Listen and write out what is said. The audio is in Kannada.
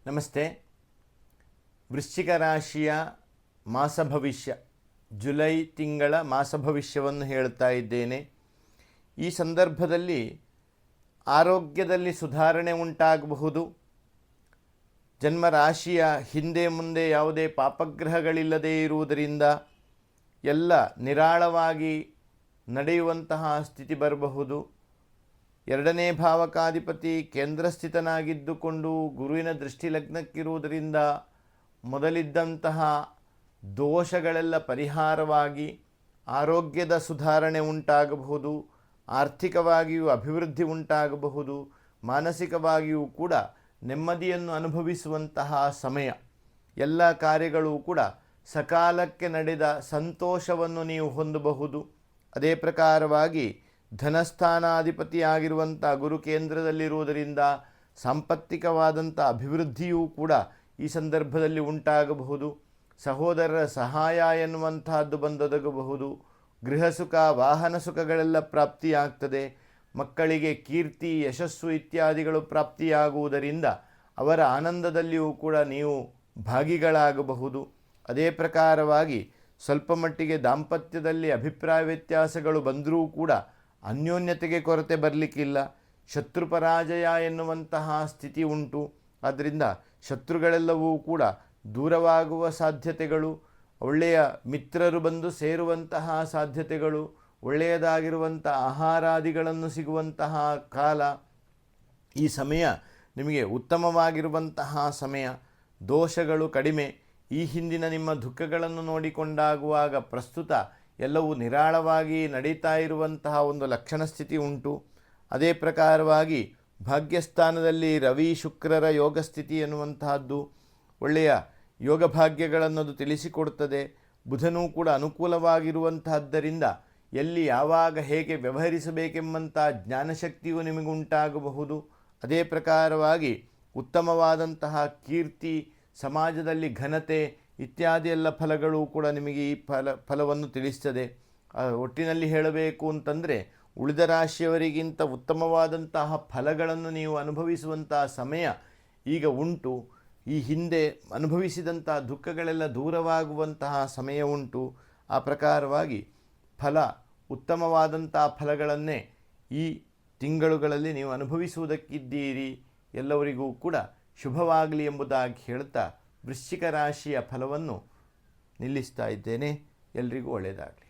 ನಮಸ್ತೆ. ವೃಶ್ಚಿಕ ರಾಶಿಯ ಮಾಸ ಭವಿಷ್ಯ, ಜುಲೈ ತಿಂಗಳ ಮಾಸ ಭವಿಷ್ಯವನ್ನು ಹೇಳ್ತಾ ಇದ್ದೇನೆ. ಈ ಸಂದರ್ಭದಲ್ಲಿ ಆರೋಗ್ಯದಲ್ಲಿ ಸುಧಾರಣೆ ಉಂಟಾಗಬಹುದು. ಜನ್ಮರಾಶಿಯ ಹಿಂದೆ ಮುಂದೆ ಯಾವುದೇ ಪಾಪಗ್ರಹಗಳಿಲ್ಲದೇ ಇರುವುದರಿಂದ ಎಲ್ಲ ನಿರಾಳವಾಗಿ ನಡೆಯುವಂತಹ ಸ್ಥಿತಿ ಬರಬಹುದು. ಎರಡನೇ ಭಾವಕಾಧಿಪತಿ ಕೇಂದ್ರಸ್ಥಿತನಾಗಿದ್ದುಕೊಂಡು ಗುರುವಿನ ದೃಷ್ಟಿ ಲಗ್ನಕ್ಕಿರುವುದರಿಂದ ಮೊದಲಿದ್ದಂತಹ ದೋಷಗಳೆಲ್ಲ ಪರಿಹಾರವಾಗಿ ಆರೋಗ್ಯದ ಸುಧಾರಣೆ ಉಂಟಾಗಬಹುದು. ಆರ್ಥಿಕವಾಗಿಯೂ ಅಭಿವೃದ್ಧಿ ಉಂಟಾಗಬಹುದು. ಮಾನಸಿಕವಾಗಿಯೂ ಕೂಡ ನೆಮ್ಮದಿಯನ್ನು ಅನುಭವಿಸುವಂತಹ ಸಮಯ. ಎಲ್ಲ ಕಾರ್ಯಗಳು ಕೂಡ ಸಕಾಲಕ್ಕೆ ನಡೆದ ಸಂತೋಷವನ್ನು ನೀವು ಹೊಂದಬಹುದು. ಅದೇ ಪ್ರಕಾರವಾಗಿ ಧನಸ್ಥಾನಾಧಿಪತಿಯಾಗಿರುವಂಥ ಗುರು ಕೇಂದ್ರದಲ್ಲಿರುವುದರಿಂದ ಸಾಂಪತ್ತಿಕವಾದಂಥ ಅಭಿವೃದ್ಧಿಯೂ ಕೂಡ ಈ ಸಂದರ್ಭದಲ್ಲಿ ಉಂಟಾಗಬಹುದು. ಸಹೋದರರ ಸಹಾಯ ಎನ್ನುವಂತಹದ್ದು ಬಂದೊದಗಬಹುದು. ಗೃಹ ಸುಖ, ವಾಹನ ಸುಖಗಳೆಲ್ಲ ಪ್ರಾಪ್ತಿಯಾಗ್ತದೆ. ಮಕ್ಕಳಿಗೆ ಕೀರ್ತಿ, ಯಶಸ್ಸು ಇತ್ಯಾದಿಗಳು ಪ್ರಾಪ್ತಿಯಾಗುವುದರಿಂದ ಅವರ ಆನಂದದಲ್ಲಿಯೂ ಕೂಡ ನೀವು ಭಾಗಿಗಳಾಗಬಹುದು. ಅದೇ ಪ್ರಕಾರವಾಗಿ ಸ್ವಲ್ಪ ಮಟ್ಟಿಗೆ ದಾಂಪತ್ಯದಲ್ಲಿ ಅಭಿಪ್ರಾಯ ವ್ಯತ್ಯಾಸಗಳು ಬಂದರೂ ಕೂಡ ಅನ್ಯೋನ್ಯತೆಗೆ ಕೊರತೆ ಬರಲಿಕ್ಕಿಲ್ಲ. ಶತ್ರು ಪರಾಜಯ ಎನ್ನುವಂತಹ ಸ್ಥಿತಿ ಉಂಟು. ಆದ್ದರಿಂದ ಶತ್ರುಗಳೆಲ್ಲವೂ ಕೂಡ ದೂರವಾಗುವ ಸಾಧ್ಯತೆಗಳು, ಒಳ್ಳೆಯ ಮಿತ್ರರು ಬಂದು ಸೇರುವಂತಹ ಸಾಧ್ಯತೆಗಳು, ಒಳ್ಳೆಯದಾಗಿರುವಂಥ ಆಹಾರಾದಿಗಳನ್ನು ಸಿಗುವಂತಹ ಕಾಲ. ಈ ಸಮಯ ನಿಮಗೆ ಉತ್ತಮವಾಗಿರುವಂತಹ ಸಮಯ. ದೋಷಗಳು ಕಡಿಮೆ. ಈ ಹಿಂದಿನ ನಿಮ್ಮ ದುಃಖಗಳನ್ನು ನೋಡಿಕೊಂಡಾಗುವಾಗ ಪ್ರಸ್ತುತ ಎಲ್ಲವೂ ನಿರಾಳವಾಗಿ ನಡೀತಾ ಇರುವಂತಹ ಒಂದು ಲಕ್ಷಣ ಸ್ಥಿತಿ ಉಂಟು. ಅದೇ ಪ್ರಕಾರವಾಗಿ ಭಾಗ್ಯಸ್ಥಾನದಲ್ಲಿ ರವಿ ಶುಕ್ರರ ಯೋಗ ಸ್ಥಿತಿ ಎನ್ನುವಂತಹದ್ದು ಒಳ್ಳೆಯ ಯೋಗ ಭಾಗ್ಯಗಳನ್ನದು ತಿಳಿಸಿಕೊಡುತ್ತದೆ. ಬುಧನೂ ಕೂಡ ಅನುಕೂಲವಾಗಿರುವಂತಹದ್ದರಿಂದ ಎಲ್ಲಿ ಯಾವಾಗ ಹೇಗೆ ವ್ಯವಹರಿಸಬೇಕೆಂಬಂಥ ಜ್ಞಾನಶಕ್ತಿಯು ನಿಮಗುಂಟಾಗಬಹುದು. ಅದೇ ಪ್ರಕಾರವಾಗಿ ಉತ್ತಮವಾದಂತಹ ಕೀರ್ತಿ, ಸಮಾಜದಲ್ಲಿ ಘನತೆ ಇತ್ಯಾದಿ ಎಲ್ಲ ಫಲಗಳು ಕೂಡ ನಿಮಗೆ ಈ ಫಲವನ್ನು ತಿಳಿಸ್ತದೆ. ಒಟ್ಟಿನಲ್ಲಿ ಹೇಳಬೇಕು ಅಂತಂದರೆ ಉಳಿದ ರಾಶಿಯವರಿಗಿಂತ ಉತ್ತಮವಾದಂತಹ ಫಲಗಳನ್ನು ನೀವು ಅನುಭವಿಸುವಂತಹ ಸಮಯ ಈಗ ಉಂಟು. ಈ ಹಿಂದೆ ಅನುಭವಿಸಿದಂತಹ ದುಃಖಗಳೆಲ್ಲ ದೂರವಾಗುವಂತಹ ಸಮಯ ಉಂಟು. ಆ ಪ್ರಕಾರವಾಗಿ ಉತ್ತಮವಾದಂತಹ ಫಲಗಳನ್ನೇ ಈ ತಿಂಗಳುಗಳಲ್ಲಿ ನೀವು ಅನುಭವಿಸುವುದಕ್ಕಿದ್ದೀರಿ. ಎಲ್ಲವರಿಗೂ ಕೂಡ ಶುಭವಾಗಲಿ ಎಂಬುದಾಗಿ ಹೇಳ್ತಾ ವೃಶ್ಚಿಕ ರಾಶಿಯ ಫಲವನ್ನು ನಿಲ್ಲಿಸ್ತಾ ಇದ್ದೇನೆ. ಎಲ್ರಿಗೂ ಒಳ್ಳೆಯದಾಗಲಿ.